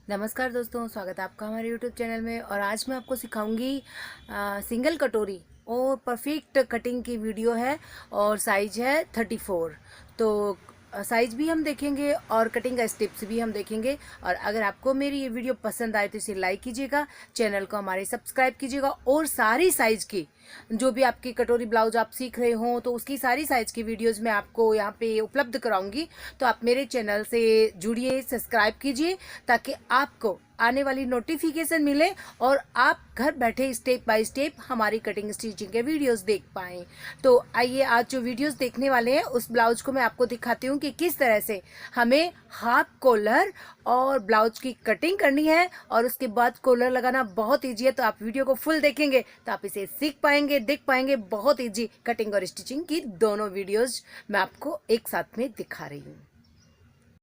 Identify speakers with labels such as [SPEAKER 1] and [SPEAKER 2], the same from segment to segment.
[SPEAKER 1] नमस्कार दोस्तों, स्वागत है आपका हमारे YouTube चैनल में। और आज मैं आपको सिखाऊंगी सिंगल कटोरी और परफेक्ट कटिंग की वीडियो है और साइज है 34। तो साइज भी हम देखेंगे और कटिंग का स्टेप्स भी हम देखेंगे। और अगर आपको मेरी ये वीडियो पसंद आए तो इसे लाइक कीजिएगा, चैनल को हमारे सब्सक्राइब कीजिएगा और सारी साइज की जो भी आपकी कटोरी ब्लाउज आप सीख रहे हो तो उसकी सारी साइज की वीडियोस मैं आपको यहाँ पे उपलब्ध कराऊंगी। तो आप मेरे चैनल से जुड़िए, सब्सक्राइब कीजिए ताकि आपको आने वाली नोटिफिकेशन मिले और आप घर बैठे स्टेप बाय स्टेप हमारी कटिंग स्टिचिंग के वीडियोस देख पाएँ। तो आइए, आज जो वीडियोस देखने वाले हैं उस ब्लाउज को मैं आपको दिखाती हूँ कि किस तरह से हमें हाफ कॉलर और ब्लाउज की कटिंग करनी है और उसके बाद कॉलर लगाना बहुत ईजी है। तो आप वीडियो को फुल देखेंगे तो आप इसे सीख पाएंगे, देख पाएंगे। बहुत ईजी कटिंग और स्टिचिंग की दोनों वीडियोज मैं आपको एक साथ में दिखा रही हूँ।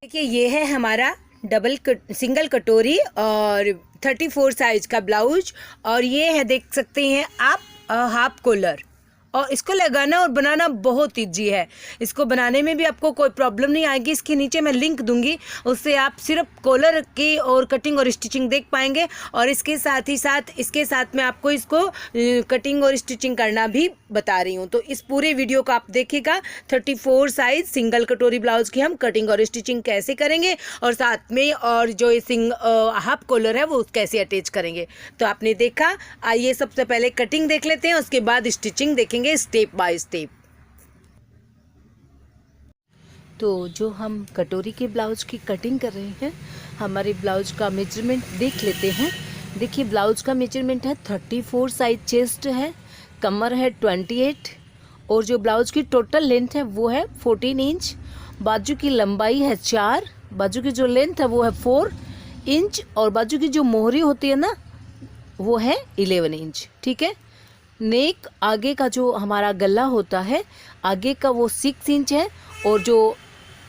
[SPEAKER 1] देखिए, ये है हमारा सिंगल कटोरी और 34 साइज का ब्लाउज और ये है, देख सकते हैं आप, हाफ कॉलर। और इसको लगाना और बनाना बहुत ईजी है। इसको बनाने में भी आपको कोई प्रॉब्लम नहीं आएगी। इसके नीचे मैं लिंक दूंगी, उससे आप सिर्फ कॉलर की और कटिंग और स्टिचिंग देख पाएंगे। और इसके साथ ही साथ मैं आपको इसको कटिंग और स्टिचिंग करना भी बता रही हूँ। तो इस पूरे वीडियो को आप देखिएगा। 34 साइज सिंगल कटोरी ब्लाउज की हम कटिंग और स्टिचिंग कैसे करेंगे और साथ में और जो हाफ कॉलर है वो कैसे अटैच करेंगे। तो आपने देखा। आइए सबसे पहले कटिंग देख लेते हैं, उसके बाद स्टिचिंग देखेंगे स्टेप बाय स्टेप। तो जो हम कटोरी के ब्लाउज की कटिंग कर रहे हैं, हमारे ब्लाउज का मेजरमेंट देख लेते हैं। देखिए, ब्लाउज का मेजरमेंट है 34 साइज, चेस्ट है, कमर है 28 और जो ब्लाउज की टोटल लेंथ है वो है 14 इंच। बाजू की लंबाई है 4, बाजू की जो लेंथ है वो है 4 इंच और बाजू की जो मोहरी होती है ना वो है 11 इंच। ठीक है। नेक, आगे का जो हमारा गला होता है आगे का वो 6 इंच है और जो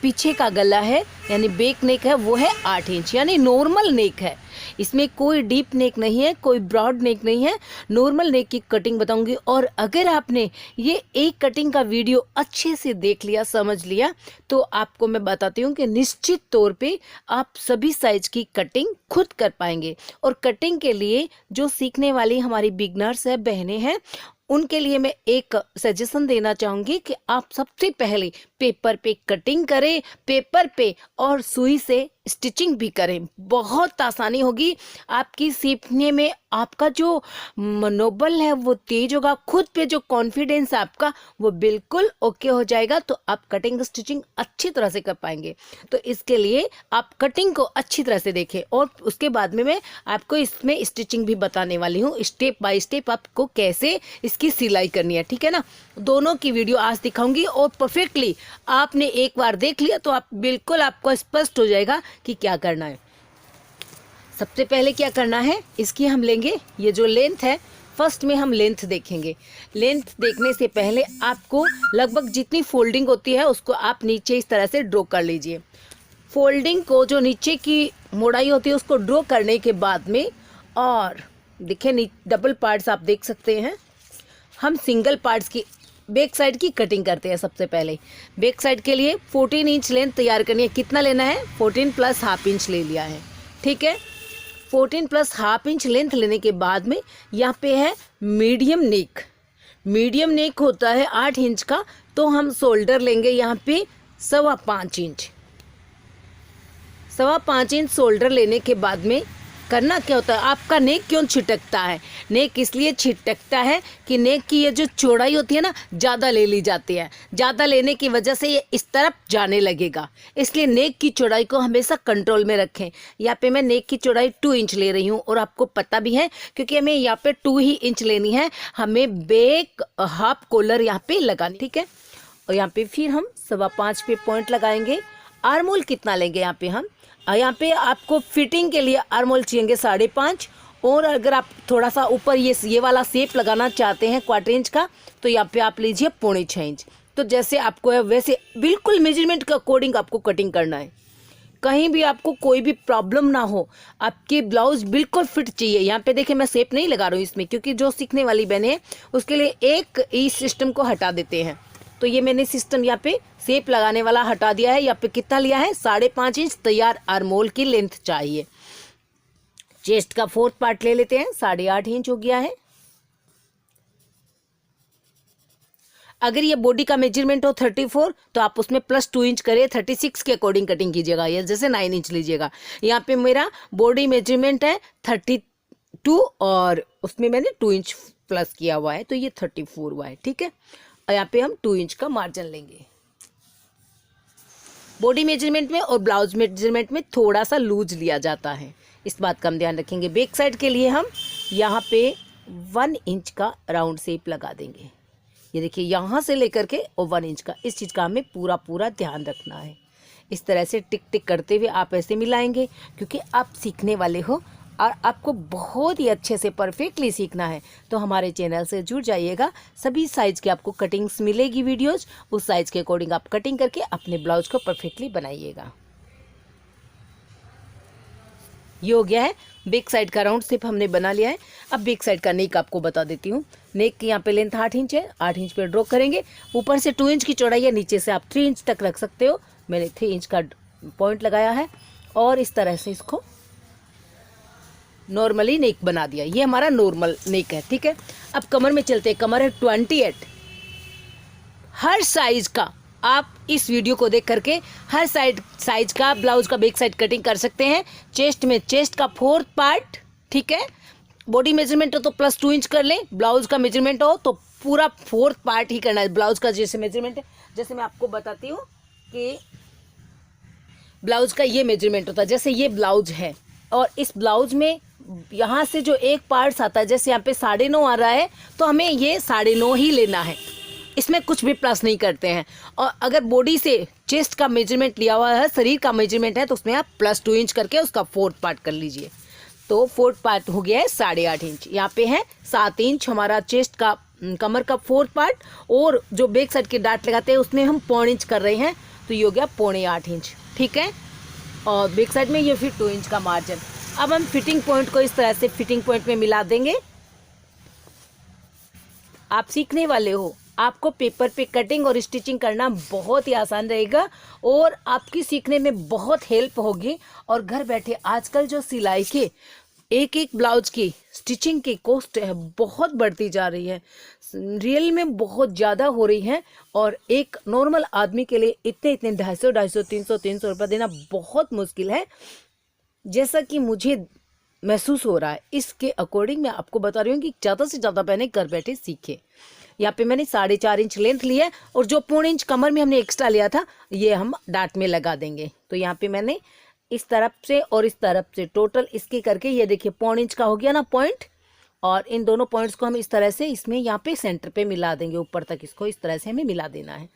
[SPEAKER 1] पीछे का गला है यानी बैक नेक है वो है 8 इंच, यानी नॉर्मल नेक है। इसमें कोई डीप नेक नहीं है, कोई ब्रॉड नेक नहीं है, नॉर्मल नेक की कटिंग बताऊंगी। और अगर आपने ये एक कटिंग का वीडियो अच्छे से देख लिया, समझ लिया, तो आपको मैं बताती हूँ कि निश्चित तौर पे आप सभी साइज की कटिंग खुद कर पाएंगे। और कटिंग के लिए जो सीखने वाली हमारी बिगनर्स है, बहनें हैं, उनके लिए मैं एक सजेशन देना चाहूँगी कि आप सबसे पहले पेपर पे कटिंग करें, पेपर पे और सुई से स्टिचिंग भी करें। बहुत आसानी होगी आपकी सीखने में। आपका जो मनोबल है वो तेज होगा, खुद पे जो कॉन्फिडेंस है आपका वो बिल्कुल ओके हो जाएगा। तो आप कटिंग स्टिचिंग अच्छी तरह से कर पाएंगे। तो इसके लिए आप कटिंग को अच्छी तरह से देखें और उसके बाद में मैं आपको इसमें स्टिचिंग भी बताने वाली हूँ, स्टेप बाय स्टेप आपको कैसे इसकी सिलाई करनी है। ठीक है ना। दोनों की वीडियो आज दिखाऊंगी और परफेक्टली आपने एक बार देख लिया तो आप बिल्कुल आपको स्पष्ट हो जाएगा कि क्या करना है। सबसे पहले क्या करना है, इसकी हम लेंगे ये जो लेंथ है, फर्स्ट में हम लेंथ देखेंगे। लेंथ देखने से पहले आपको लगभग जितनी फोल्डिंग होती है उसको आप नीचे इस तरह से ड्रॉ कर लीजिए। फोल्डिंग को जो नीचे की मोड़ाई होती है उसको ड्रॉ करने के बाद में, और देखिए डबल पार्ट्स आप देख सकते हैं, हम सिंगल पार्ट्स की बैक साइड की कटिंग करते हैं। सबसे पहले बैक साइड के लिए 14 इंच लेंथ तैयार करनी है। कितना लेना है? 14 प्लस हाफ इंच ले लिया है। ठीक है। 14 प्लस हाफ इंच लेंथ लेने के बाद में यहाँ पे है मीडियम नेक। मीडियम नेक होता है 8 इंच का, तो हम शोल्डर लेंगे यहाँ पे 5.25 इंच। 5.25 इंच शोल्डर लेने के बाद में करना क्या होता है, आपका नेक क्यों छिटकता है? नेक इसलिए छिटकता है कि नेक की ये जो चौड़ाई होती है ना, ज़्यादा ले ली जाती है। ज़्यादा लेने की वजह से ये इस तरफ जाने लगेगा, इसलिए नेक की चौड़ाई को हमेशा कंट्रोल में रखें। यहाँ पे मैं नेक की चौड़ाई 2 इंच ले रही हूँ और आपको पता भी है क्योंकि हमें यहाँ पे 2 ही इंच लेनी है। हमें बैक हाफ कॉलर यहाँ पे लगानी। ठीक है। और यहाँ पे फिर हम 5.25 पे पॉइंट लगाएंगे। आर्मोल कितना लेंगे यहाँ पे हम? यहाँ पे आपको फिटिंग के लिए आर्मोल चाहिए 5.5, और अगर आप थोड़ा सा ऊपर ये वाला शेप लगाना चाहते हैं 1/4 इंच का, तो यहाँ पे आप लीजिए 5.25 इंच। तो जैसे आपको है वैसे बिल्कुल मेजरमेंट के अकॉर्डिंग आपको कटिंग करना है। कहीं भी आपको कोई भी प्रॉब्लम ना हो, आपकी ब्लाउज बिल्कुल फिट चाहिए। यहाँ पे देखिए, मैं शेप नहीं लगा रहा हूँ इसमें, क्योंकि जो सीखने वाली बहनें हैं उसके लिए एक इस सिस्टम को हटा देते हैं। तो ये मैंने सिस्टम यहाँ पे शेप लगाने वाला हटा दिया है। यहाँ पे कितना लिया है? 5.5 इंच तैयार आर्मोल की लेंथ चाहिए। चेस्ट का फोर्थ पार्ट ले लेते हैं, 8.5 इंच हो गया है। अगर ये बॉडी का मेजरमेंट हो 34 तो आप उसमें +2 इंच करिए, 36 के अकॉर्डिंग कटिंग कीजिएगा, या जैसे 9 इंच लीजिएगा। यहाँ पे मेरा बॉडी मेजरमेंट है 32 और उसमें मैंने 2 इंच प्लस किया हुआ है, तो ये 34 हुआ है, ठीक है। और यहाँ पे हम 2 इंच का मार्जिन लेंगे। बॉडी मेजरमेंट में और ब्लाउज मेजरमेंट में थोड़ा सा लूज लिया जाता है, इस बात का हम ध्यान रखेंगे। बैक साइड के लिए हम यहाँ पे 1 इंच का राउंड शेप लगा देंगे। ये देखिए यहाँ से लेकर के और 1 इंच का, इस चीज़ का हमें पूरा ध्यान रखना है। इस तरह से टिक टिक करते हुए आप ऐसे मिलाएंगे, क्योंकि आप सीखने वाले हो और आपको बहुत ही अच्छे से परफेक्टली सीखना है। तो हमारे चैनल से जुड़ जाइएगा, सभी साइज़ के आपको कटिंग्स मिलेगी वीडियोज़, उस साइज़ के अकॉर्डिंग आप कटिंग करके अपने ब्लाउज को परफेक्टली बनाइएगा। ये हो गया है बैक साइड का राउंड शेप हमने बना लिया है। अब बैक साइड का नेक आपको बता देती हूँ। नेक की यहाँ पे लेंथ 8 इंच है, 8 इंच पे ड्रॉ करेंगे। ऊपर से 2 इंच की चौड़ाई है, नीचे से आप 3 इंच तक रख सकते हो। मैंने 3 इंच का पॉइंट लगाया है और इस तरह से इसको नॉर्मली नेक बना दिया। ये हमारा नॉर्मल नेक है, ठीक है। अब कमर में चलते हैं। कमर है 28। हर साइज का आप इस वीडियो को देख करके हर साइज का ब्लाउज का बैक साइड कटिंग कर सकते हैं। चेस्ट में चेस्ट का 4th पार्ट, ठीक है। बॉडी मेजरमेंट हो तो +2 इंच कर लें, ब्लाउज का मेजरमेंट हो तो पूरा 4th पार्ट ही करना है। ब्लाउज का जैसे मेजरमेंट है, जैसे मैं आपको बताती हूँ कि ब्लाउज का ये मेजरमेंट होता है। जैसे ये ब्लाउज है और इस ब्लाउज में यहाँ से जो एक पार्ट्स आता है, जैसे यहाँ पे 9.5 आ रहा है, तो हमें ये 9.5 ही लेना है, इसमें कुछ भी प्लस नहीं करते हैं। और अगर बॉडी से चेस्ट का मेजरमेंट लिया हुआ है, शरीर का मेजरमेंट है, तो उसमें आप +2 इंच करके उसका 4th पार्ट कर लीजिए। तो 4th पार्ट हो गया है 8.5 इंच। यहाँ पे है 7 इंच हमारा चेस्ट का, कमर का 4th पार्ट, और जो बैक साइड के डाट लगाते हैं उसमें हम 0.25 इंच कर रहे हैं, तो ये हो गया 7.25 इंच, ठीक है। और बैक साइड में ये फिर 2 इंच का मार्जिन। अब हम फिटिंग पॉइंट को इस तरह से फिटिंग पॉइंट में मिला देंगे। आप सीखने वाले हो, आपको पेपर पे कटिंग और स्टिचिंग करना बहुत ही आसान रहेगा और आपकी सीखने में बहुत हेल्प होगी। और घर बैठे आजकल जो सिलाई के एक ब्लाउज की स्टिचिंग की कॉस्ट है बहुत बढ़ती जा रही है, रियल में बहुत ज़्यादा हो रही है। और एक नॉर्मल आदमी के लिए इतने 250, 300 रुपये देना बहुत मुश्किल है। जैसा कि मुझे महसूस हो रहा है, इसके अकॉर्डिंग मैं आपको बता रही हूँ कि ज़्यादा से ज़्यादा पहले घर बैठे सीखे। यहाँ पे मैंने 4.5 इंच लेंथ ली है और जो 0.25 इंच कमर में हमने एक्स्ट्रा लिया था, ये हम डाट में लगा देंगे। तो यहाँ पे मैंने इस तरफ से और इस तरफ से टोटल इसके करके, ये देखिए 0.25 इंच का हो गया ना पॉइंट, और इन दोनों पॉइंट्स को हम इस तरह से इसमें यहाँ पे सेंटर पे मिला देंगे, ऊपर तक इसको इस तरह से हमें मिला देना है।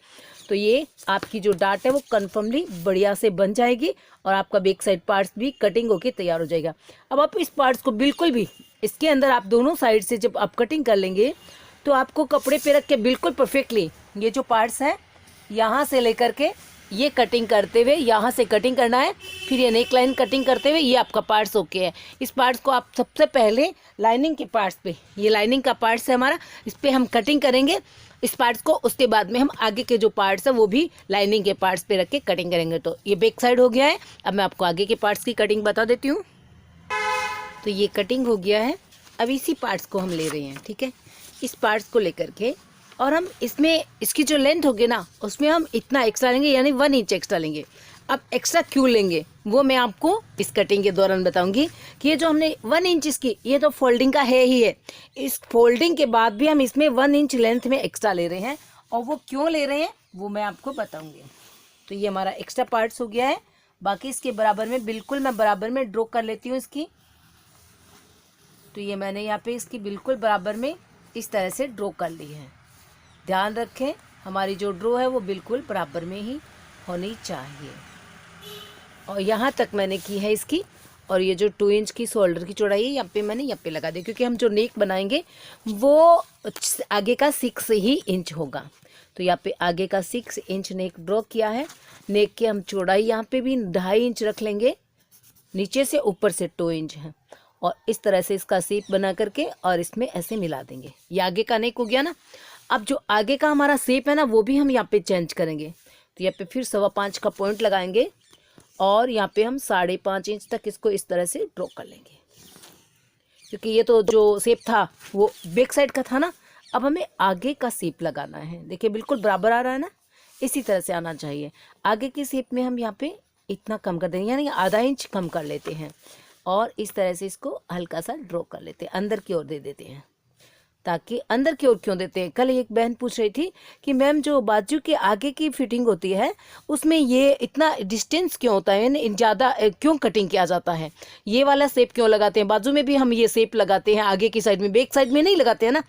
[SPEAKER 1] तो ये आपकी जो डाट है वो कन्फर्मली बढ़िया से बन जाएगी और आपका बैक साइड पार्ट्स भी कटिंग होके तैयार हो जाएगा। अब आप इस पार्ट्स को बिल्कुल भी इसके अंदर आप दोनों साइड से जब आप कटिंग कर लेंगे तो आपको कपड़े पे रख के बिल्कुल परफेक्टली ये जो पार्ट्स हैं यहाँ से लेकर के ये कटिंग करते हुए यहाँ से कटिंग करना है, फिर ये नेक लाइन कटिंग करते हुए ये आपका पार्ट्स ओके है। इस पार्ट्स को आप सबसे पहले लाइनिंग के पार्ट्स पे, ये लाइनिंग का पार्ट्स है हमारा, इस पे हम कटिंग करेंगे इस पार्ट्स को। उसके बाद में हम आगे के जो पार्ट्स है वो भी लाइनिंग के पार्ट्स पे रख के कटिंग करेंगे। तो ये बैक साइड हो गया है। अब मैं आपको आगे के पार्ट्स की कटिंग बता देती हूँ। तो ये कटिंग हो गया है। अब इसी पार्ट्स को हम ले रहे हैं, ठीक है। इस पार्ट्स को लेकर के और हम इसमें इसकी जो लेंथ होगी ना उसमें हम इतना एक्स्ट्रा लेंगे, यानी 1 इंच एक्स्ट्रा लेंगे। अब एक्स्ट्रा क्यों लेंगे वो मैं आपको इस कटिंग के दौरान बताऊंगी कि ये जो हमने 1 इंच इसकी, ये तो फोल्डिंग का है ही है। इस फोल्डिंग के बाद भी हम इसमें 1 इंच लेंथ में एक्स्ट्रा ले रहे हैं, और वो क्यों ले रहे हैं वो मैं आपको बताऊंगी। तो ये हमारा एक्स्ट्रा पार्ट्स हो गया है। बाकी इसके बराबर में, बिल्कुल मैं बराबर में ड्रॉ कर लेती हूँ इसकी। तो ये मैंने यहाँ पे इसकी बिल्कुल बराबर में इस तरह से ड्रॉ कर ली है। ध्यान रखें हमारी जो ड्रॉ है वो बिल्कुल बराबर में ही होनी चाहिए। और यहाँ तक मैंने की है इसकी। और ये जो 2 इंच की शोल्डर की चौड़ाई है यहाँ पे मैंने यहाँ पे लगा दी, क्योंकि हम जो नेक बनाएंगे वो आगे का 6 ही इंच होगा। तो यहाँ पे आगे का 6 इंच नेक ड्रॉ किया है। नेक की हम चौड़ाई यहाँ पे भी 2.5 इंच रख लेंगे, नीचे से ऊपर से 2 इंच है। और इस तरह से इसका शेप बना करके और इसमें ऐसे मिला देंगे। ये आगे का नेक हो गया ना। अब जो आगे का हमारा शेप है ना वो भी हम यहाँ पे चेंज करेंगे। तो यहाँ पे फिर 5.25 का पॉइंट लगाएंगे और यहाँ पे हम 5.5 इंच तक इसको इस तरह से ड्रॉ कर लेंगे। क्योंकि ये तो जो शेप था वो बैक साइड का था ना। अब हमें आगे का शेप लगाना है। देखिए बिल्कुल बराबर आ रहा है ना, इसी तरह से आना चाहिए। आगे की शेप में हम यहाँ पे इतना कम कर देंगे, यानी आधा इंच कम कर लेते हैं और इस तरह से इसको हल्का सा ड्रॉ कर लेते हैं, अंदर की ओर दे देते हैं। ताकि अंदर की ओर क्यों देते हैं, कल एक बहन पूछ रही थी कि मैम जो बाजू के आगे की फिटिंग होती है उसमें ये इतना डिस्टेंस क्यों होता है, यानी ज़्यादा क्यों कटिंग किया जाता है, ये वाला शेप क्यों लगाते हैं, बाजू में भी हम ये शेप लगाते हैं, आगे की साइड में, बैक साइड में नहीं लगाते हैं ना।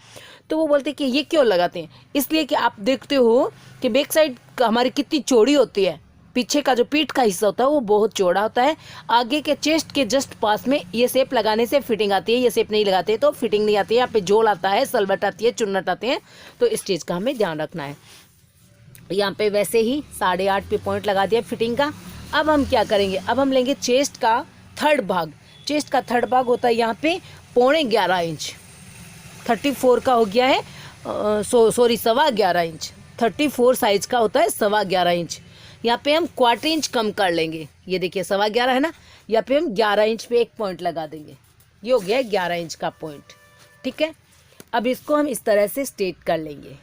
[SPEAKER 1] तो वो बोलते हैं कि ये क्यों लगाते हैं, इसलिए कि आप देखते हो कि बैक साइड हमारी कितनी चौड़ी होती है, पीछे का जो पीठ का हिस्सा होता है वो बहुत चौड़ा होता है, आगे के चेस्ट के जस्ट पास में ये शेप लगाने से फिटिंग आती है, ये शेप नहीं लगाते तो फिटिंग नहीं आती है। यहाँ पे झोल आता है, सलवट आती है, चुन्नट आते हैं, तो इस चीज़ का हमें ध्यान रखना है। यहाँ पे वैसे ही 8.5 पे पॉइंट लगा दिया फिटिंग का। अब हम क्या करेंगे, अब हम लेंगे चेस्ट का थर्ड भाग। चेस्ट का थर्ड भाग होता है यहाँ पे 11.5 इंच, 34 का हो गया है, सॉरी 11.25 इंच, 34 साइज का होता है 11.25 इंच। यहाँ पे हम 1/4 इंच कम कर लेंगे, ये देखिए 11.25 है ना, यहाँ पे हम 11 इंच पे एक पॉइंट लगा देंगे, ये हो गया 11 इंच का पॉइंट। ठीक है, अब इसको हम इस तरह से स्ट्रेट कर लेंगे।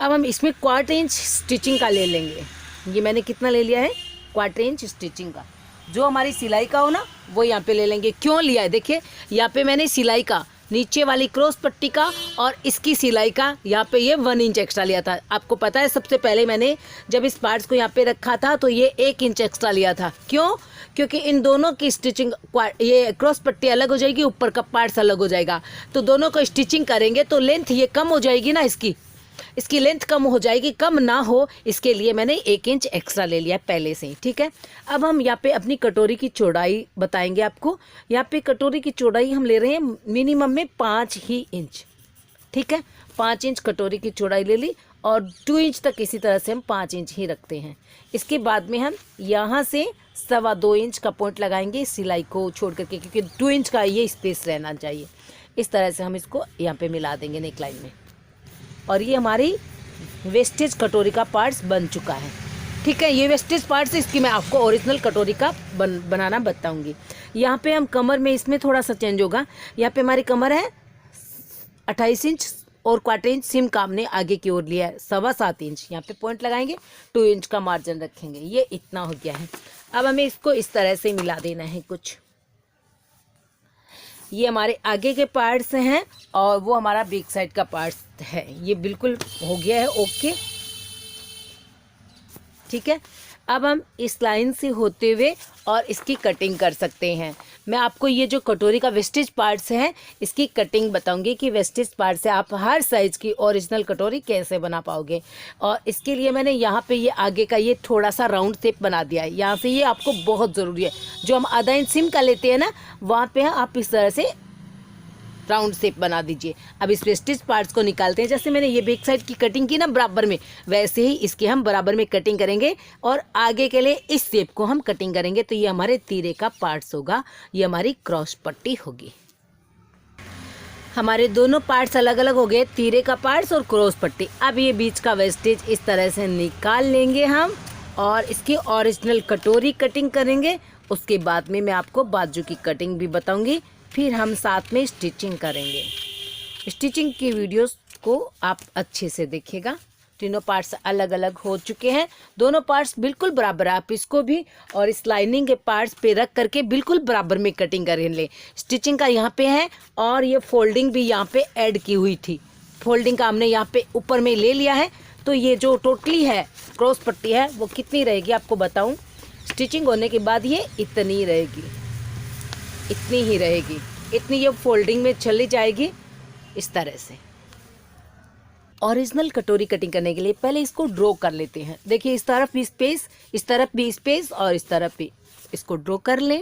[SPEAKER 1] अब हम इसमें 1/4 इंच स्टिचिंग का ले लेंगे, ये मैंने कितना ले लिया है, 1/4 इंच स्टिचिंग का। जो हमारी सिलाई का हो ना वो यहाँ पे ले लेंगे। क्यों लिया है, देखिए यहाँ पे मैंने सिलाई का नीचे वाली क्रॉस पट्टी का और इसकी सिलाई का यहाँ पे ये 1 इंच एक्स्ट्रा लिया था। आपको पता है सबसे पहले मैंने जब इस पार्ट्स को यहाँ पे रखा था तो ये 1 इंच एक्स्ट्रा लिया था। क्यों, क्योंकि इन दोनों की स्टिचिंग, ये क्रॉस पट्टी अलग हो जाएगी, ऊपर का पार्ट्स अलग हो जाएगा, तो दोनों को स्टिचिंग करेंगे तो लेंथ ये कम हो जाएगी ना, इसकी लेंथ कम हो जाएगी, कम ना हो इसके लिए मैंने 1 इंच एक्स्ट्रा ले लिया पहले से ही। ठीक है, अब हम यहाँ पे अपनी कटोरी की चौड़ाई बताएंगे आपको। यहाँ पे कटोरी की चौड़ाई हम ले रहे हैं मिनिमम में 5 ही इंच। ठीक है, 5 इंच कटोरी की चौड़ाई ले ली और 2 इंच तक इसी तरह से हम 5 इंच ही रखते हैं। इसके बाद में हम यहाँ से 2.25 इंच का पॉइंट लगाएंगे सिलाई को छोड़ करके, क्योंकि 2 इंच का ये स्पेस रहना चाहिए। इस तरह से हम इसको यहाँ पे मिला देंगे नेकलाइन में, और ये हमारी वेस्टेज कटोरी का पार्ट्स बन चुका है। ठीक है, ये वेस्टेज पार्ट्स, इसकी मैं आपको ओरिजिनल कटोरी का बनाना बताऊंगी। यहाँ पे हम कमर में इसमें थोड़ा सा चेंज होगा। यहाँ पे हमारी कमर है 28 इंच और 1/4 इंच सिम काम ने आगे की ओर लिया है 7.25 इंच। यहाँ पे पॉइंट लगाएंगे, 2 इंच का मार्जिन रखेंगे, ये इतना हो गया है। अब हमें इसको इस तरह से मिला देना है कुछ। ये हमारे आगे के पार्ट्स हैं और वो हमारा बैक साइड का पार्ट्स है। ये बिल्कुल हो गया है ओके। ठीक है, अब हम इस लाइन से होते हुए और इसकी कटिंग कर सकते हैं। मैं आपको ये जो कटोरी का वेस्टेज पार्ट्स हैं इसकी कटिंग बताऊंगी कि वेस्टेज पार्ट से आप हर साइज़ की ओरिजिनल कटोरी कैसे बना पाओगे। और इसके लिए मैंने यहाँ पे ये आगे का ये थोड़ा सा राउंड शेप बना दिया है। यहाँ से ये आपको बहुत ज़रूरी है, जो हम आधा इंच सिम का लेते हैं ना वहाँ पे आप इस तरह से राउंड शेप बना दीजिए। अब इस वेस्टेज पार्ट्स को निकालते हैं। जैसे मैंने ये बैक साइड की कटिंग की ना बराबर में, वैसे ही इसके हम बराबर में कटिंग करेंगे और आगे के लिए इस शेप को हम कटिंग करेंगे। तो ये हमारे तीरे का पार्ट्स होगा, ये हमारी क्रॉस पट्टी होगी। हमारे दोनों पार्ट्स अलग अलग हो गए, तीरे का पार्ट्स और क्रॉस पट्टी। अब ये बीच का वेस्टेज इस तरह से निकाल लेंगे हम और इसकी ओरिजिनल कटोरी कटिंग करेंगे। उसके बाद में मैं आपको बाजू की कटिंग भी बताऊंगी, फिर हम साथ में स्टिचिंग करेंगे। स्टिचिंग की वीडियोस को आप अच्छे से देखिएगा। तीनों पार्ट्स अलग अलग हो चुके हैं, दोनों पार्ट्स बिल्कुल बराबर है। आप इसको भी और इस लाइनिंग के पार्ट्स पे रख करके बिल्कुल बराबर में कटिंग कर लें। स्टिचिंग का यहाँ पे है और ये फोल्डिंग भी यहाँ पे ऐड की हुई थी। फोल्डिंग का हमने यहाँ पे ऊपर में ले लिया है। तो ये जो टोटली है क्रॉस पट्टी है वो कितनी रहेगी आपको बताऊँ। स्टिचिंग होने के बाद ये इतनी रहेगी, इतनी ही रहेगी, इतनी ये फोल्डिंग में चली जाएगी इस तरह से। ओरिजिनल कटोरी कटिंग करने के लिए पहले इसको ड्रॉ कर लेते हैं। देखिए इस तरफ भी स्पेस, इस तरफ भी स्पेस और इस तरफ भी, इसको ड्रॉ कर लें।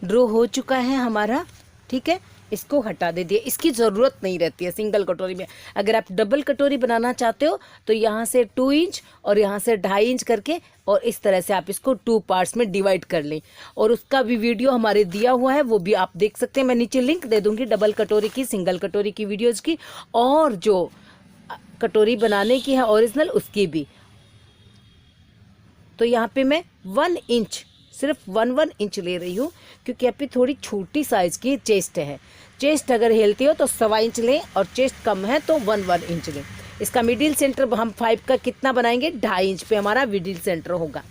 [SPEAKER 1] ड्रॉ हो चुका है हमारा। ठीक है, इसको हटा दे दिए, इसकी ज़रूरत नहीं रहती है सिंगल कटोरी में। अगर आप डबल कटोरी बनाना चाहते हो तो यहाँ से 2 इंच और यहाँ से 2.5 इंच करके और इस तरह से आप इसको 2 पार्ट्स में डिवाइड कर लें। और उसका भी वीडियो हमारे दिया हुआ है, वो भी आप देख सकते हैं। मैं नीचे लिंक दे दूँगी डबल कटोरी की, सिंगल कटोरी की वीडियोज़ की, और जो कटोरी बनाने की है ओरिजिनल उसकी भी। तो यहाँ पे मैं 1 इंच सिर्फ 1 इंच ले रही हूँ, क्योंकि यहाँ पे थोड़ी छोटी साइज़ की चेस्ट है। चेस्ट अगर हेल्थी हो तो 1.25 इंच लें, और चेस्ट कम है तो 1 इंच लें। इसका मिडिल सेंटर हम 5 का कितना बनाएंगे, 2.5 इंच पे हमारा मिडिल सेंटर होगा।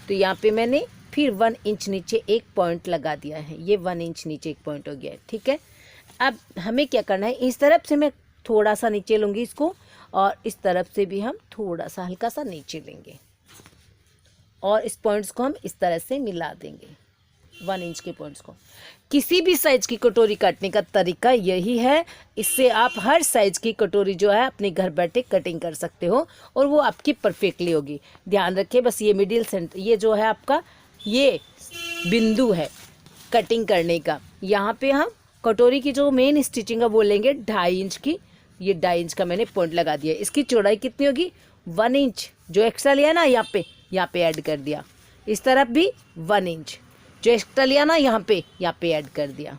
[SPEAKER 1] तो यहाँ पे मैंने फिर 1 इंच नीचे एक पॉइंट लगा दिया है। ये 1 इंच नीचे एक पॉइंट हो गया है, ठीक है। अब हमें क्या करना है, इस तरफ से मैं थोड़ा सा नीचे लूँगी इसको, और इस तरफ से भी हम थोड़ा सा हल्का सा नीचे लेंगे, और इस पॉइंट्स को हम इस तरह से मिला देंगे, 1 इंच के पॉइंट्स को। किसी भी साइज की कटोरी काटने का तरीका यही है। इससे आप हर साइज की कटोरी जो है अपने घर बैठे कटिंग कर सकते हो, और वो आपकी परफेक्टली होगी। ध्यान रखिए बस, ये मिडिल सेंटर, ये जो है आपका ये बिंदु है कटिंग करने का। यहाँ पे हम कटोरी की जो मेन स्टिचिंग है वो लेंगे 2.5 इंच की। ये 2.5 इंच का मैंने पॉइंट लगा दिया। इसकी चौड़ाई कितनी होगी, 1 इंच। जो एक्स्ट्रा लिया ना यहाँ पे ऐड कर दिया। इस तरफ भी 1 इंच, जो एक्स्ट्रा लिया ना यहाँ पे ऐड कर दिया।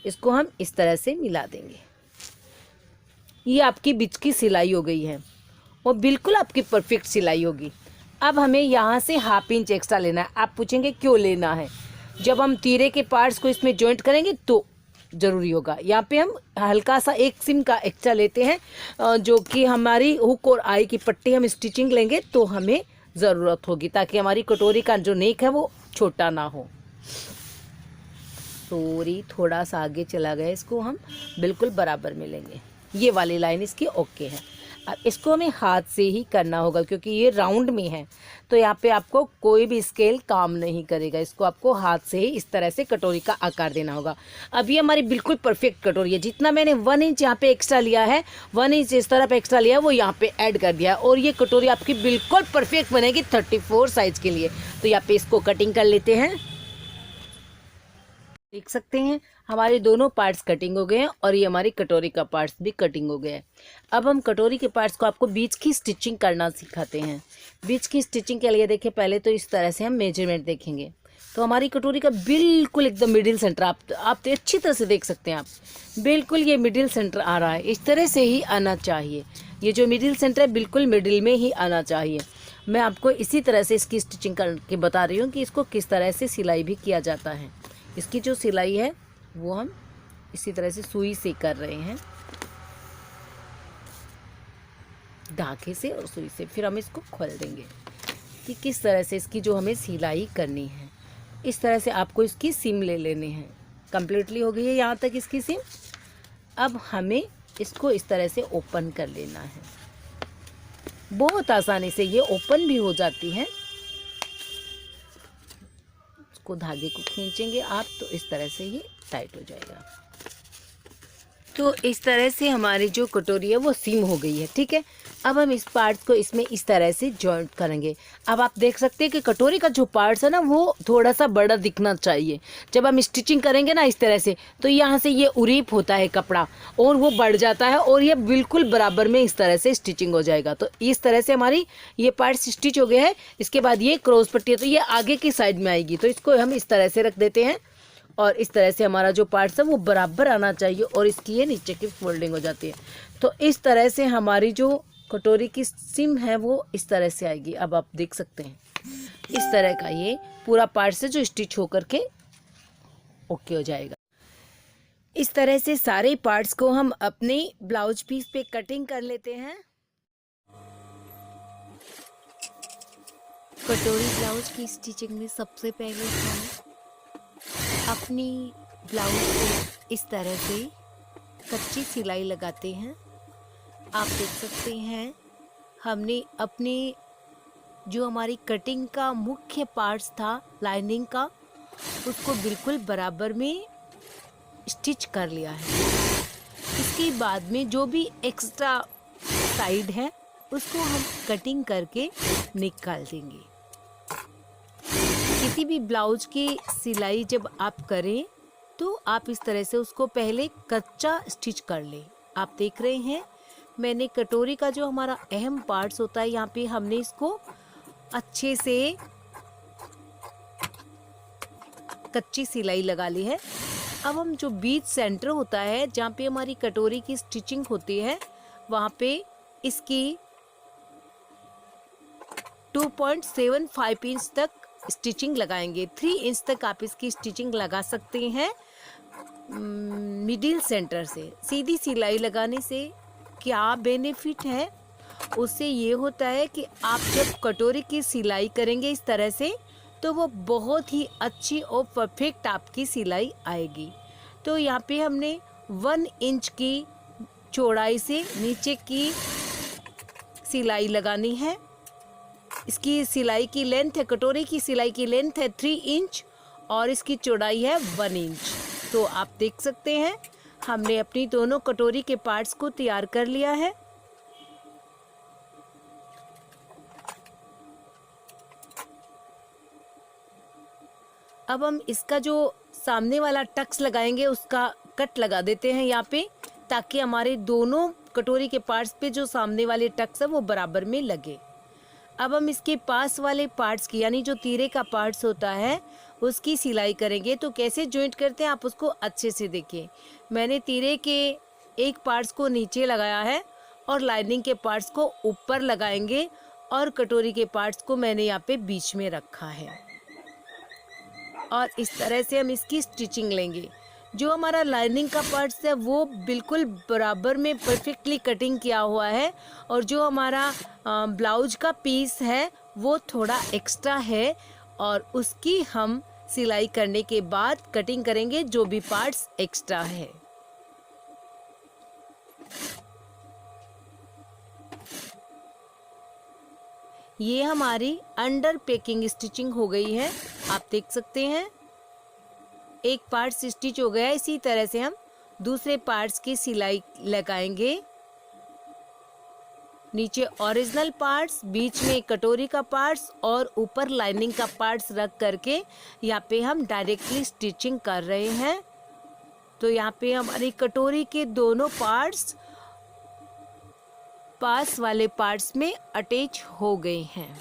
[SPEAKER 1] इसको हम इस तरह से मिला देंगे। ये आपकी बीच की सिलाई हो गई है, और बिल्कुल आपकी परफेक्ट सिलाई होगी। अब हमें यहाँ से 1/2 इंच एक्स्ट्रा लेना है। आप पूछेंगे क्यों लेना है, जब हम तीरे के पार्ट्स को इसमें जॉइंट करेंगे तो ज़रूरी होगा। यहाँ पे हम हल्का सा 1 सिम का एक्स्ट्रा लेते हैं, जो कि हमारी हुक और आई की पट्टी हम स्टिचिंग लेंगे तो हमें ज़रूरत होगी, ताकि हमारी कटोरी का जो नेक है वो छोटा ना हो। सॉरी, थोड़ा सा आगे चला गया, इसको हम बिल्कुल बराबर में लेंगे। ये वाली लाइन इसकी ओके है। अब इसको हमें हाथ से ही करना होगा, क्योंकि ये राउंड में है, तो यहाँ पे आपको कोई भी स्केल काम नहीं करेगा। इसको आपको हाथ से ही इस तरह से कटोरी का आकार देना होगा। अब ये हमारी बिल्कुल परफेक्ट कटोरी है। जितना मैंने 1 इंच यहाँ पे एक्स्ट्रा लिया है, 1 इंच इस तरफ एक्स्ट्रा लिया है, वो यहाँ पे ऐड कर दिया है, और ये कटोरी आपकी बिल्कुल परफेक्ट बनेगी 34 साइज के लिए। तो यहाँ पे इसको कटिंग कर लेते हैं। देख सकते हैं हमारे दोनों पार्ट्स कटिंग हो गए हैं, और ये हमारी कटोरी का पार्ट्स भी कटिंग हो गया है। अब हम कटोरी के पार्ट्स को आपको बीच की स्टिचिंग करना सिखाते हैं। बीच की स्टिचिंग के लिए देखिए, पहले तो इस तरह से हम मेजरमेंट देखेंगे। तो हमारी कटोरी का बिल्कुल एकदम मिडिल सेंटर, आप तो अच्छी तरह से देख सकते हैं, आप बिल्कुल ये मिडिल सेंटर आ रहा है। इस तरह से ही आना चाहिए। ये जो मिडिल सेंटर है बिल्कुल मिडिल में ही आना चाहिए। मैं आपको इसी तरह से इसकी स्टिचिंग करके बता रही हूँ कि इसको किस तरह से सिलाई भी किया जाता है। इसकी जो सिलाई है वो हम इसी तरह से सुई से कर रहे हैं, धागे से और सुई से। फिर हम इसको खोल देंगे कि किस तरह से इसकी जो हमें सिलाई करनी है। इस तरह से आपको इसकी सिम ले लेने हैं। कंप्लीटली हो गई है यहाँ तक इसकी सिम। अब हमें इसको इस तरह से ओपन कर लेना है। बहुत आसानी से ये ओपन भी हो जाती है। को धागे को खींचेंगे आप तो इस तरह से ये टाइट हो जाएगा। तो इस तरह से हमारी जो कटोरी है वो सीम हो गई है, ठीक है। अब हम इस पार्ट्स को इसमें इस तरह से जॉइंट करेंगे। अब आप देख सकते हैं कि कटोरी का जो पार्ट्स है ना वो थोड़ा सा बड़ा दिखना चाहिए। जब हम स्टिचिंग करेंगे ना इस तरह से, तो यहाँ से ये उरीप होता है कपड़ा, और वो बढ़ जाता है, और ये बिल्कुल बराबर में इस तरह से स्टिचिंग हो जाएगा। तो इस तरह से हमारी ये पार्ट्स स्टिच हो गए हैं। इसके बाद ये क्रॉस पट्टी है, तो ये आगे की साइड में आएगी, तो इसको हम इस तरह से रख देते हैं, और इस तरह से हमारा जो पार्ट्स है वो बराबर आना चाहिए, और इसकी ये नीचे की फोल्डिंग हो जाती है। तो इस तरह से हमारी जो कटोरी की सिम है वो इस तरह से आएगी। अब आप देख सकते हैं इस तरह का ये पूरा पार्ट से जो स्टिच होकर के ओके हो जाएगा। इस तरह से सारे पार्ट्स को हम अपने ब्लाउज पीस पे कटिंग कर लेते हैं। कटोरी ब्लाउज की स्टिचिंग में सबसे पहले हम अपनी ब्लाउज को इस तरह से कच्ची सिलाई लगाते हैं। आप देख सकते हैं हमने अपने जो हमारी कटिंग का मुख्य पार्ट्स था लाइनिंग का, उसको बिल्कुल बराबर में स्टिच कर लिया है। इसके बाद में जो भी एक्स्ट्रा साइड है उसको हम कटिंग करके निकाल देंगे। किसी भी ब्लाउज की सिलाई जब आप करें तो आप इस तरह से उसको पहले कच्चा स्टिच कर लें। आप देख रहे हैं मैंने कटोरी का जो हमारा अहम पार्ट्स होता है यहाँ पे हमने इसको अच्छे से कच्ची सिलाई लगा ली है। अब हम जो बीच सेंटर होता है जहाँ पे हमारी कटोरी की स्टिचिंग होती है वहाँ पे इसकी 2.75 इंच तक स्टिचिंग लगाएंगे। 3 इंच तक आप इसकी स्टिचिंग लगा सकते हैं। मिडिल सेंटर से सीधी सिलाई लगाने से क्या बेनिफिट है, उससे ये होता है कि आप जब कटोरी की सिलाई करेंगे इस तरह से, तो वो बहुत ही अच्छी और परफेक्ट आपकी सिलाई आएगी। तो यहाँ पे हमने 1 इंच की चौड़ाई से नीचे की सिलाई लगानी है। इसकी सिलाई की लेंथ है, कटोरी की सिलाई की लेंथ है 3 इंच और इसकी चौड़ाई है 1 इंच। तो आप देख सकते हैं हमने अपनी दोनों कटोरी के पार्ट्स को तैयार कर लिया है। अब हम इसका जो सामने वाला टक्स लगाएंगे उसका कट लगा देते हैं यहाँ पे, ताकि हमारे दोनों कटोरी के पार्ट्स पे जो सामने वाले टक्स है वो बराबर में लगे। अब हम इसके पास वाले पार्ट्स की, यानी जो तीरे का पार्ट्स होता है उसकी सिलाई करेंगे। तो कैसे जॉइंट करते हैं आप उसको अच्छे से देखिए। मैंने तीरे के एक पार्ट्स को नीचे लगाया है और लाइनिंग के पार्ट्स को ऊपर लगाएंगे और कटोरी के पार्ट्स को मैंने यहाँ पे बीच में रखा है और इस तरह से हम इसकी स्टिचिंग लेंगे। जो हमारा लाइनिंग का पार्ट्स है वो बिल्कुल बराबर में परफेक्टली कटिंग किया हुआ है और जो हमारा ब्लाउज का पीस है वो थोड़ा एक्स्ट्रा है और उसकी हम सिलाई करने के बाद कटिंग करेंगे जो भी पार्ट्स एक्स्ट्रा है। ये हमारी अंडर पैकिंग स्टिचिंग हो गई है, आप देख सकते हैं एक पार्ट स्टिच हो गया। इसी तरह से हम दूसरे पार्ट्स की सिलाई लगाएंगे। नीचे ओरिजिनल पार्ट्स, बीच में कटोरी का पार्ट्स और ऊपर लाइनिंग का पार्ट्स रख करके यहाँ पे हम डायरेक्टली स्टिचिंग कर रहे हैं। तो यहाँ पे हमारी कटोरी के दोनों पार्ट्स पास वाले पार्ट्स में अटैच हो गए हैं।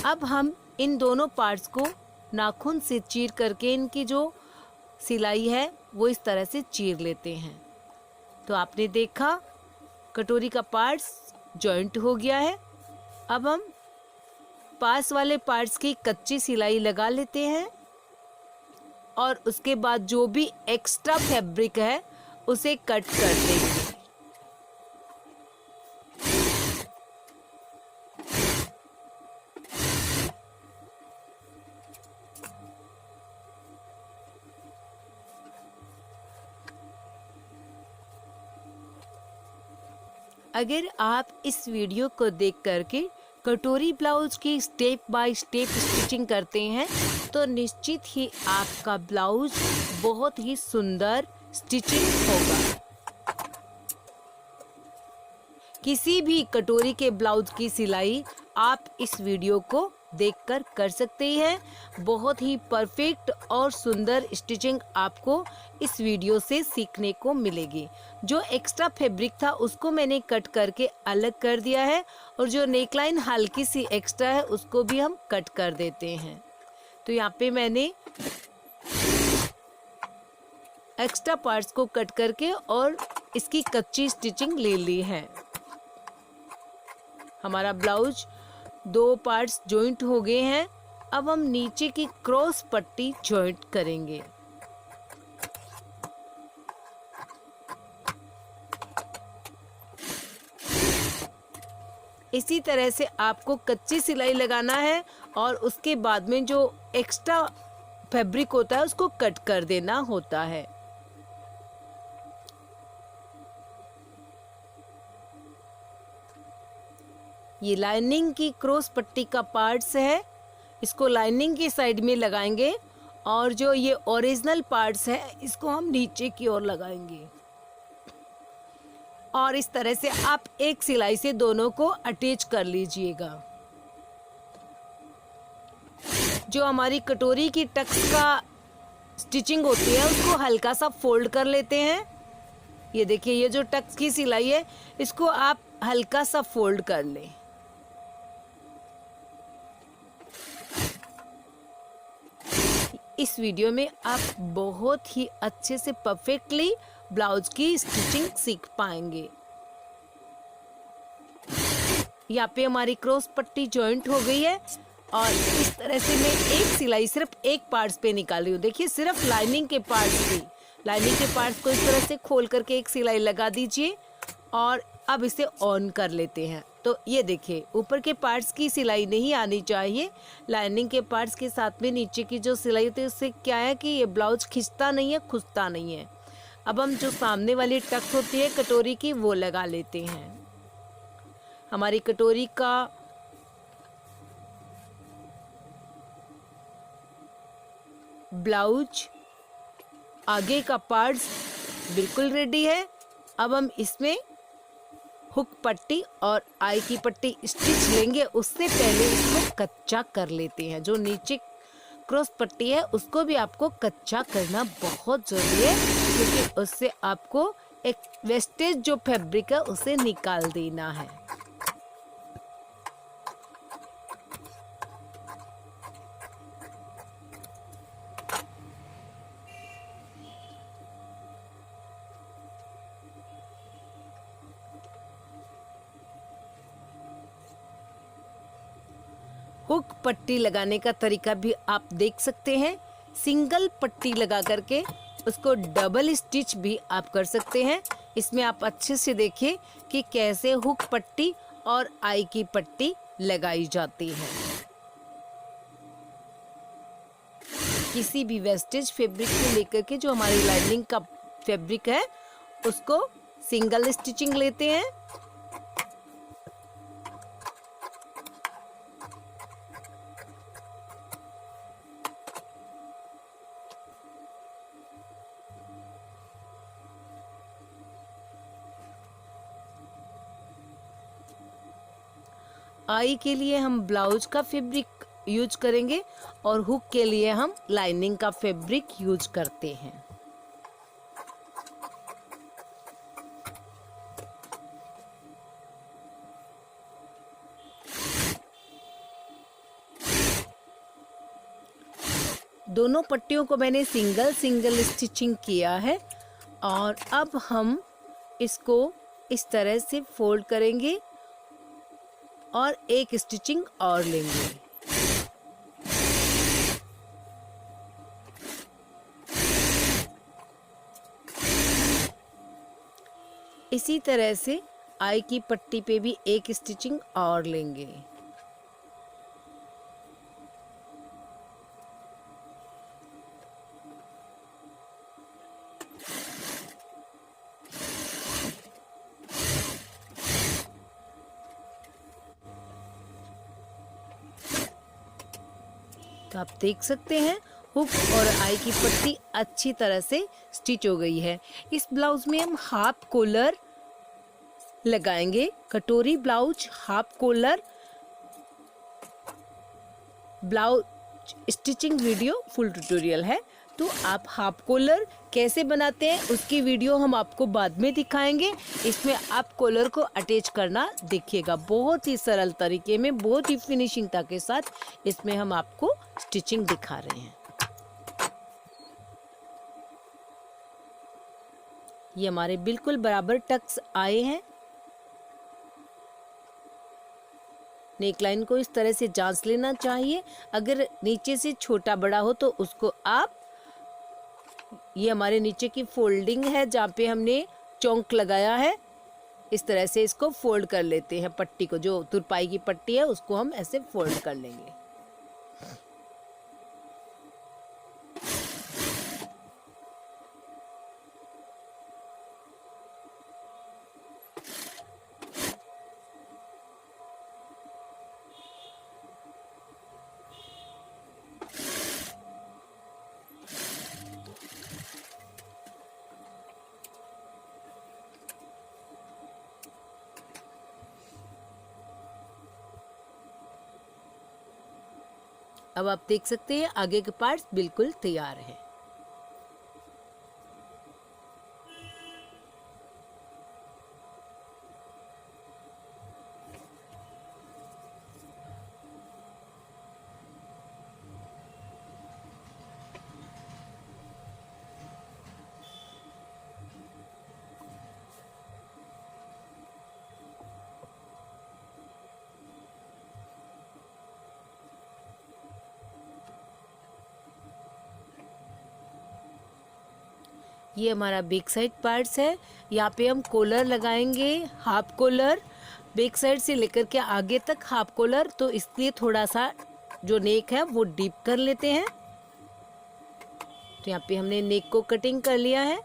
[SPEAKER 1] अब हम इन दोनों पार्ट्स को नाखून से चीर करके इनकी जो सिलाई है वो इस तरह से चीर लेते हैं। तो आपने देखा कटोरी का पार्ट्स जॉइंट हो गया है। अब हम पास वाले पार्ट्स की कच्ची सिलाई लगा लेते हैं और उसके बाद जो भी एक्स्ट्रा फैब्रिक है उसे कट कर देंगे। अगर आप इस वीडियो को देख करके कटोरी ब्लाउज की स्टेप बाय स्टेप स्टिचिंग करते हैं तो निश्चित ही आपका ब्लाउज बहुत ही सुंदर स्टिचिंग होगा। किसी भी कटोरी के ब्लाउज की सिलाई आप इस वीडियो को देखकर कर सकते हैं। बहुत ही परफेक्ट और सुंदर स्टिचिंग आपको इस वीडियो से सीखने को मिलेगी। जो एक्स्ट्रा फैब्रिक था उसको मैंने कट करके अलग कर दिया है और जो नेकलाइन हल्की सी एक्स्ट्रा है उसको भी हम कट कर देते हैं। तो यहाँ पे मैंने एक्स्ट्रा पार्ट्स को कट करके और इसकी कच्ची स्टिचिंग ले ली है। हमारा ब्लाउज 2 पार्ट्स जॉइंट हो गए हैं। अब हम नीचे की क्रॉस पट्टी जॉइंट करेंगे। इसी तरह से आपको कच्ची सिलाई लगाना है और उसके बाद में जो एक्स्ट्रा फैब्रिक होता है उसको कट कर देना होता है। ये लाइनिंग की क्रॉस पट्टी का पार्ट्स है, इसको लाइनिंग की साइड में लगाएंगे और जो ये ओरिजिनल पार्ट्स है इसको हम नीचे की ओर लगाएंगे और इस तरह से आप एक सिलाई से दोनों को अटैच कर लीजिएगा। जो हमारी कटोरी की टक्स का स्टिचिंग होती है उसको हल्का सा फोल्ड कर लेते हैं। ये देखिए, ये जो टक्स की सिलाई है इसको आप हल्का सा फोल्ड कर लें। इस वीडियो में आप बहुत ही अच्छे से परफेक्टली ब्लाउज की स्टिचिंग सीख पाएंगे। यहाँ पे हमारी क्रॉस पट्टी जॉइंट हो गई है। और इस तरह से मैं एक सिलाई सिर्फ एक पार्ट्स पे निकाल रही हूँ। देखिए सिर्फ लाइनिंग के पार्ट्स पे, लाइनिंग के पार्ट्स को इस तरह से खोल करके एक सिलाई लगा दीजिए और अब इसे ऑन कर लेते हैं। तो ये देखिए ऊपर के पार्ट्स की सिलाई नहीं आनी चाहिए, लाइनिंग के पार्ट्स के साथ में नीचे की जो सिलाई होती है उससे क्या है कि ये ब्लाउज खिंचता नहीं है, खुसता नहीं है। अब हम जो सामने वाली टक्स होती है कटोरी की वो लगा लेते हैं। हमारी कटोरी का ब्लाउज आगे का पार्ट्स बिल्कुल रेडी है। अब हम इसमें हुक पट्टी और आई की पट्टी स्टिच लेंगे, उससे पहले इसको कच्चा कर लेते हैं। जो नीचे क्रॉस पट्टी है उसको भी आपको कच्चा करना बहुत ज़रूरी है, क्योंकि उससे आपको एक वेस्टेज जो फैब्रिक है उसे निकाल देना है। हुक पट्टी लगाने का तरीका भी आप देख सकते हैं। सिंगल पट्टी लगा करके उसको डबल स्टिच भी आप कर सकते हैं। इसमें आप अच्छे से देखिए कि कैसे हुक पट्टी और आई की पट्टी लगाई जाती है। किसी भी वेस्टेज फैब्रिक से लेकर के जो हमारी लाइनिंग का फैब्रिक है उसको सिंगल स्टिचिंग लेते हैं। आई के लिए हम ब्लाउज का फैब्रिक यूज करेंगे और हुक के लिए हम लाइनिंग का फैब्रिक यूज करते हैं। दोनों पट्टियों को मैंने सिंगल सिंगल स्टिचिंग किया है और अब हम इसको इस तरह से फोल्ड करेंगे और एक स्टिचिंग और लेंगे। इसी तरह से आई की पट्टी पे भी एक स्टिचिंग और लेंगे। तो आप देख सकते हैं हुक और आई की पट्टी अच्छी तरह से स्टिच हो गई है। इस ब्लाउज में हम हाफ कॉलर लगाएंगे। कटोरी blouse half collar blouse stitching video full tutorial है, तो आप हाफ कॉलर कैसे बनाते हैं उसकी वीडियो हम आपको बाद में दिखाएंगे। इसमें आप कॉलर को अटैच करना देखिएगा, बहुत ही सरल तरीके में, बहुत ही फिनिशिंगता के साथ इसमें हम आपको स्टिचिंग दिखा रहे हैं। ये हमारे बिल्कुल बराबर टक्स आए हैं। नेकलाइन को इस तरह से जांच लेना चाहिए, अगर नीचे से छोटा बड़ा हो तो उसको आप, ये हमारे नीचे की फोल्डिंग है जहाँ पे हमने चौंक लगाया है, इस तरह से इसको फोल्ड कर लेते हैं। पट्टी को, जो तुरपाई की पट्टी है उसको हम ऐसे फोल्ड कर लेंगे। अब आप देख सकते हैं आगे के पार्ट्स बिल्कुल तैयार है। ये हमारा बैक साइड पार्ट्स है। यहाँ पे हम कॉलर लगाएंगे, हाफ कॉलर, बैक साइड से लेकर के आगे तक हाफ कॉलर, तो इसलिए थोड़ा सा जो नेक है वो डीप कर लेते हैं। तो यहाँ पे हमने नेक को कटिंग कर लिया है।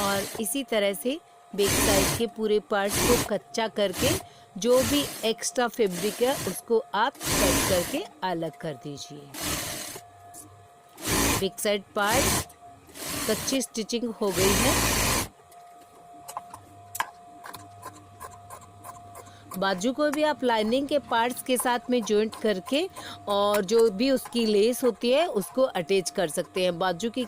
[SPEAKER 1] और इसी तरह से बैक साइड के पूरे पार्ट्स को कच्चा करके जो भी एक्स्ट्रा फैब्रिक है उसको आप कट करके अलग कर दीजिए। बैक साइड पार्ट कच्ची स्टिचिंग हो गई है। बाजू को भी आप लाइनिंग के पार्ट्स के साथ में जॉइंट करके और जो भी उसकी लेस होती है उसको अटैच कर सकते हैं। बाजू की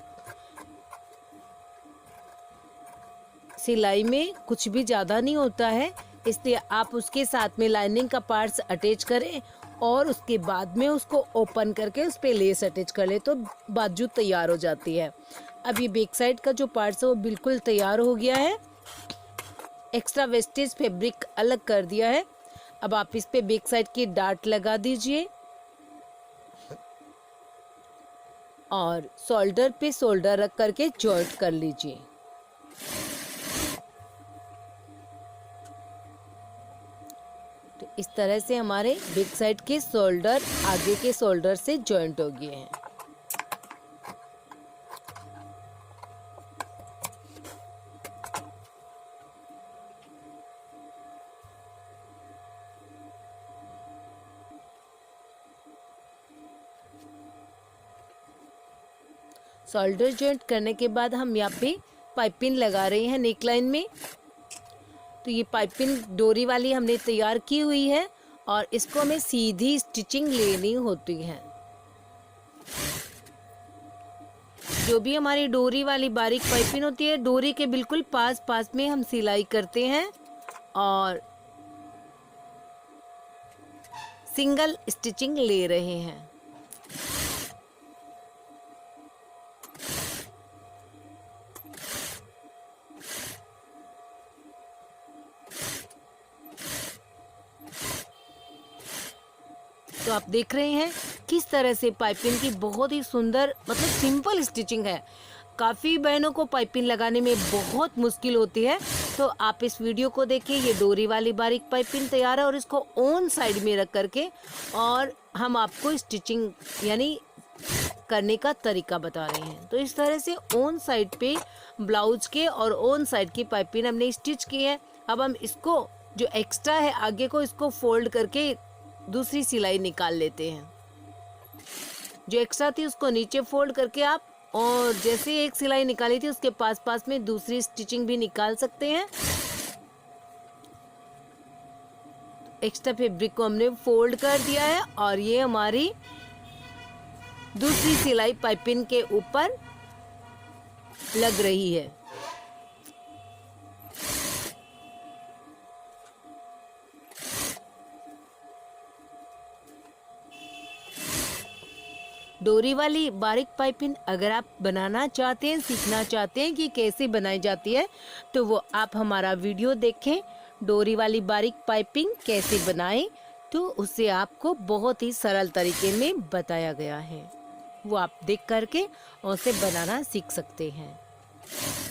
[SPEAKER 1] सिलाई में कुछ भी ज़्यादा नहीं होता है, इसलिए आप उसके साथ में लाइनिंग का पार्ट्स अटैच करें और उसके बाद में उसको ओपन करके उस पर लेस अटैच कर ले तो बाजू तैयार हो जाती है। अब ये बैक साइड का जो पार्ट्स है वो बिल्कुल तैयार हो गया है। एक्स्ट्रा वेस्टेज फैब्रिक अलग कर दिया है। अब आप इस पे बैक साइड की डार्ट लगा दीजिए और शोल्डर पे शोल्डर रख करके जॉइंट कर लीजिए। तो इस तरह से हमारे बैक साइड के शोल्डर आगे के शोल्डर से जॉइंट हो गए हैं। शोल्डर जॉइंट करने के बाद हम यहाँ पे पाइपिंग लगा रहे हैं नेक लाइन में। तो ये पाइपिंग डोरी वाली हमने तैयार की हुई है और इसको हमें सीधी स्टिचिंग लेनी होती है। जो भी हमारी डोरी वाली बारीक पाइपिंग होती है, डोरी के बिल्कुल पास पास में हम सिलाई करते हैं और सिंगल स्टिचिंग ले रहे हैं। तो आप देख रहे हैं किस तरह से पाइपिंग की बहुत ही सुंदर मतलब सिंपल स्टिचिंग है। काफ़ी बहनों को पाइपिंग लगाने में बहुत मुश्किल होती है, तो आप इस वीडियो को देखिए। ये डोरी वाली बारीक पाइपिंग तैयार है और इसको ऑन साइड में रख करके और हम आपको स्टिचिंग यानी करने का तरीका बता रहे हैं। तो इस तरह से ऑन साइड पे ब्लाउज के और ऑन साइड की पाइपिंग हमने स्टिच की है। अब हम इसको जो एक्स्ट्रा है आगे को इसको फोल्ड करके दूसरी सिलाई निकाल लेते हैं। जो एक्स्ट्रा थी उसको नीचे फोल्ड करके आप और जैसे एक सिलाई निकाली थी उसके पास पास में दूसरी स्टिचिंग भी निकाल सकते हैं। एक्स्ट्रा फैब्रिक को हमने फोल्ड कर दिया है और ये हमारी दूसरी सिलाई पाइपिंग के ऊपर लग रही है। डोरी वाली बारीक पाइपिंग अगर आप बनाना चाहते हैं, सीखना चाहते हैं कि कैसे बनाई जाती है, तो वो आप हमारा वीडियो देखें, डोरी वाली बारीक पाइपिंग कैसे बनाएं, तो उससे आपको बहुत ही सरल तरीके में बताया गया है। वो आप देख करके उसे बनाना सीख सकते हैं।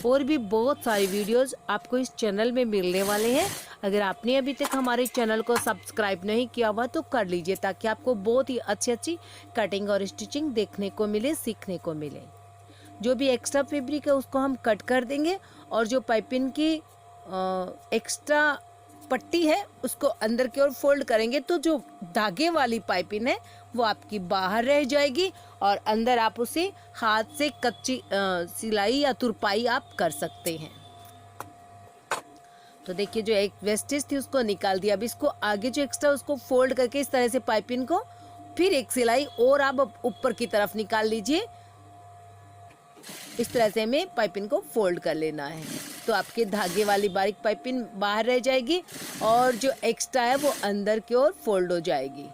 [SPEAKER 1] और भी बहुत सारी वीडियोस आपको इस चैनल में मिलने वाले हैं। अगर आपने अभी तक हमारे चैनल को सब्सक्राइब नहीं किया हुआ तो कर लीजिए, ताकि आपको बहुत ही अच्छी अच्छी कटिंग और स्टिचिंग देखने को मिले, सीखने को मिले। जो भी एक्स्ट्रा फैब्रिक है उसको हम कट कर देंगे और जो पाइपिंग की एक्स्ट्रा पट्टी है उसको अंदर की ओर फोल्ड करेंगे, तो जो धागे वाली पाइपिंग है वो आपकी बाहर रह जाएगी और अंदर आप उसे हाथ से कच्ची सिलाई या तुरपाई आप कर सकते हैं। तो देखिए जो एक वेस्टेज थी उसको निकाल दिया। अब इसको आगे जो एक्स्ट्रा उसको फोल्ड करके इस तरह से पाइपिंग को फिर एक सिलाई और आप ऊपर की तरफ निकाल लीजिए। इस तरह से हमें पाइपिंग को फोल्ड कर लेना है, तो आपके धागे वाली बारीक पाइपिंग बाहर रह जाएगी और जो एक्स्ट्रा है वो अंदर की ओर फोल्ड हो जाएगी।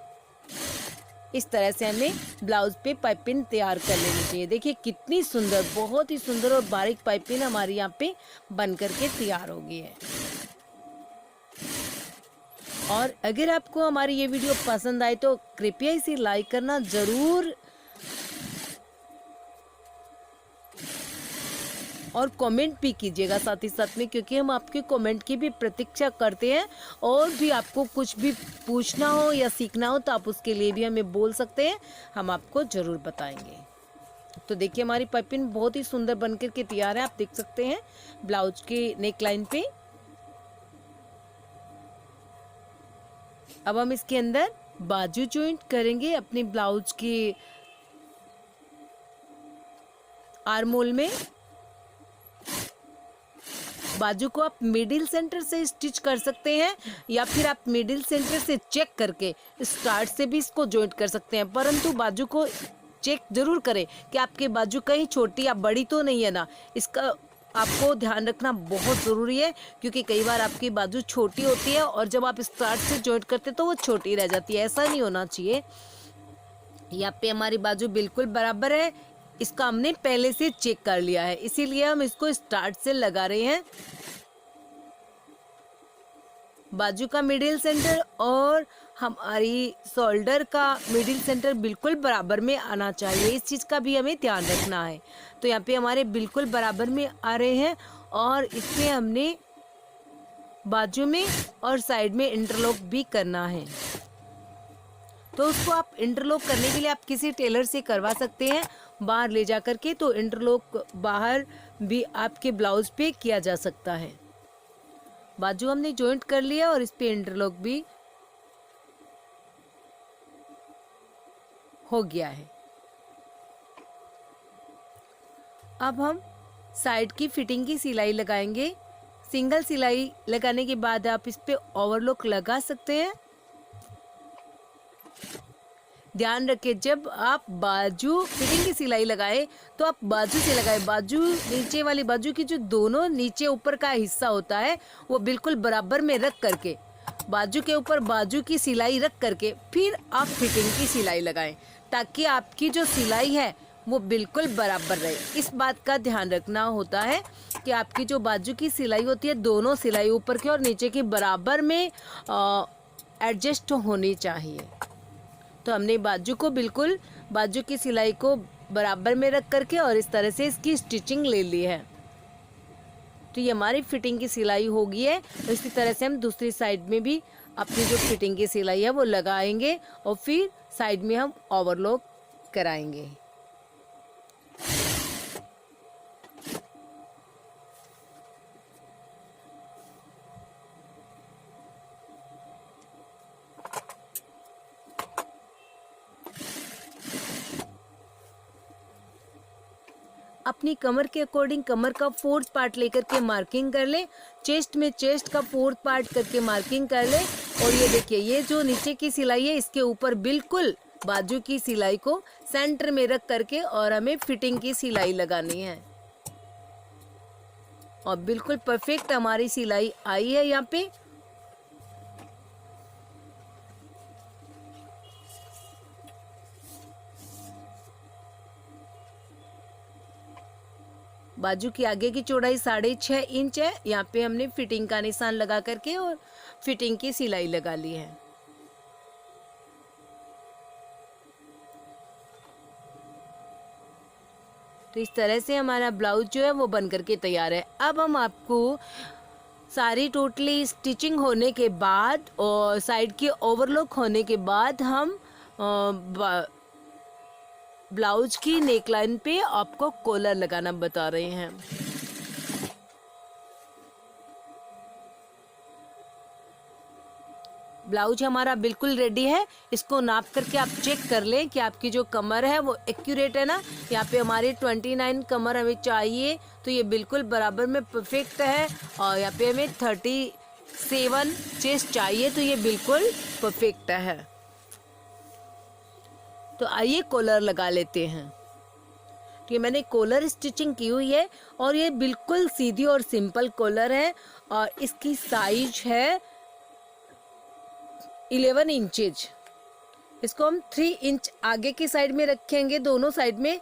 [SPEAKER 1] इस तरह से हमें ब्लाउज पे पाइपिंग तैयार कर लेनी चाहिए। देखिए कितनी सुंदर, बहुत ही सुंदर और बारीक पाइपिंग हमारी यहाँ पे बन करके तैयार हो गई है। और अगर आपको हमारी ये वीडियो पसंद आए तो कृपया इसे लाइक करना जरूर और कमेंट भी कीजिएगा साथ ही साथ में, क्योंकि हम आपके कमेंट की भी प्रतीक्षा करते हैं। और भी आपको कुछ भी पूछना हो या सीखना हो तो आप उसके लिए भी हमें बोल सकते हैं, हम आपको ज़रूर बताएंगे। तो देखिए हमारी पाइपिंग बहुत ही सुंदर बनकर के तैयार है, आप देख सकते हैं ब्लाउज के नेक लाइन पे। अब हम इसके अंदर बाजू जॉइंट करेंगे अपने ब्लाउज के आर्मोल में। बाजू को आप मिडिल सेंटर से स्टिच कर सकते हैं या फिर आप मिडिल सेंटर से चेक करके स्टार्ट से भी इसको जॉइंट कर सकते हैं, परंतु बाजू को चेक जरूर करें कि आपके बाजू कहीं छोटी या बड़ी तो नहीं है ना। इसका आपको ध्यान रखना बहुत ज़रूरी है, क्योंकि कई बार आपकी बाजू छोटी होती है और जब आप स्टार्ट से जॉइंट करते तो वो छोटी रह जाती है। ऐसा नहीं होना चाहिए। यहाँ पे हमारी बाजू बिल्कुल बराबर है, इसका हमने पहले से चेक कर लिया है, इसीलिए हम इसको स्टार्ट से लगा रहे हैं। बाजू का मिडिल सेंटर और हमारी शोल्डर का मिडिल सेंटर बिल्कुल बराबर में आना चाहिए, इस चीज़ का भी हमें ध्यान रखना है। तो यहाँ पे हमारे बिल्कुल बराबर में आ रहे हैं और इसमें हमने बाजू में और साइड में इंटरलॉक भी करना है। तो उसको आप इंटरलॉक करने के लिए आप किसी टेलर से करवा सकते हैं बाहर ले जा करके, तो इंटरलॉक बाहर भी आपके ब्लाउज पे किया जा सकता है। बाजू हमने जॉइंट कर लिया और इस पे इंटरलॉक भी हो गया है। अब हम साइड की फिटिंग की सिलाई लगाएंगे। सिंगल सिलाई लगाने के बाद आप इस पे ओवरलॉक लगा सकते हैं। ध्यान रखें जब आप बाजू फिटिंग की सिलाई लगाए तो आप बाजू से लगाए। बाजू नीचे वाली बाजू की जो दोनों नीचे ऊपर का हिस्सा होता है वो बिल्कुल बराबर में रख करके, बाजू के ऊपर बाजू की सिलाई रख करके फिर आप फिटिंग की सिलाई लगाएं, ताकि आपकी जो सिलाई है वो बिल्कुल बराबर रहे। इस बात का ध्यान रखना होता है कि आपकी जो बाजू की सिलाई होती है दोनों सिलाई ऊपर की और नीचे की बराबर में एडजस्ट होनी चाहिए। तो हमने बाजू को बिल्कुल बाजू की सिलाई को बराबर में रख करके और इस तरह से इसकी स्टिचिंग ले ली है। तो ये हमारी फिटिंग की सिलाई हो गई है। तो इसी तरह से हम दूसरी साइड में भी अपनी जो फिटिंग की सिलाई है वो लगाएंगे और फिर साइड में हम ओवरलॉक कराएंगे। अपनी कमर के अकॉर्डिंग कमर का 4th पार्ट लेकर के मार्किंग कर ले। चेस्ट में चेस्ट का 4th पार्ट करके मार्किंग कर ले। और ये देखिए ये जो नीचे की सिलाई है इसके ऊपर बिल्कुल बाजू की सिलाई को सेंटर में रख करके और हमें फिटिंग की सिलाई लगानी है। और बिल्कुल परफेक्ट हमारी सिलाई आई है यहाँ पे। बाजू की आगे की चौड़ाई 6.5 इंच है। यहाँ पे हमने फिटिंग का निशान लगा करके और फिटिंग की सिलाई लगा ली है। तो इस तरह से हमारा ब्लाउज जो है वो बन करके तैयार है। अब हम आपको सारी टोटली स्टिचिंग होने के बाद और साइड के ओवरलॉक होने के बाद हम ब्लाउज की नेकलाइन पे आपको कॉलर लगाना बता रहे हैं। ब्लाउज हमारा बिल्कुल रेडी है। इसको नाप करके आप चेक कर लें कि आपकी जो कमर है वो एक्यूरेट है ना। यहाँ पे हमारी 29 कमर हमें चाहिए, तो ये बिल्कुल बराबर में परफेक्ट है। और यहाँ पे हमें 37 चेस्ट चाहिए, तो ये बिल्कुल परफेक्ट है। तो आइए कॉलर लगा लेते हैं। तो ये मैंने कॉलर स्टिचिंग की हुई है और ये बिल्कुल सीधी और सिंपल कॉलर है और इसकी साइज है 11 इंचेज। इसको हम 3 इंच आगे की साइड में रखेंगे दोनों साइड में,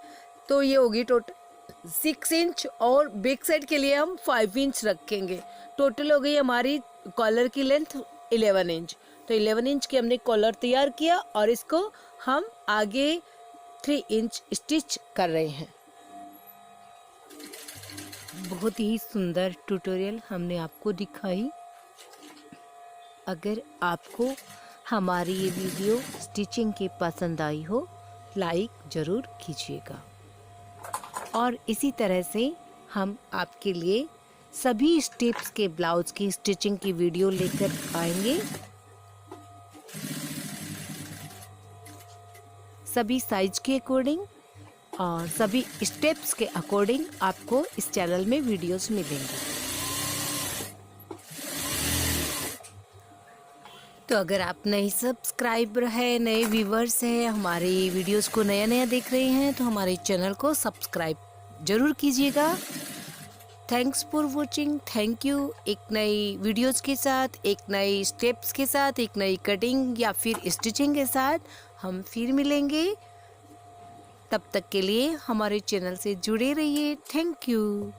[SPEAKER 1] तो ये होगी टोटल 6 इंच और बैक साइड के लिए हम 5 इंच रखेंगे। टोटल हो गई हमारी कॉलर की लेंथ 11 इंच। तो 11 इंच की हमने कॉलर तैयार किया और इसको हम आगे 3 इंच स्टिच कर रहे हैं। बहुत ही सुंदर ट्यूटोरियल हमने आपको दिखाई। अगर आपको हमारी ये वीडियो स्टिचिंग की पसंद आई हो, लाइक ज़रूर कीजिएगा। और इसी तरह से हम आपके लिए सभी स्टेप्स के ब्लाउज की स्टिचिंग की वीडियो लेकर आएंगे। सभी साइज के अकॉर्डिंग और सभी स्टेप्स के अकॉर्डिंग आपको इस चैनल में वीडियोस मिलेंगे। तो अगर आप नए सब्सक्राइबर है, नए व्यूवर्स हैं, हमारे वीडियोस को नया नया देख रहे हैं, तो हमारे चैनल को सब्सक्राइब जरूर कीजिएगा। Thanks for watching. Thank you. एक नई वीडियोस के साथ, एक नई स्टेप्स के साथ, एक नई कटिंग या फिर स्टिचिंग के साथ हम फिर मिलेंगे। तब तक के लिए हमारे चैनल से जुड़े रहिए। Thank you.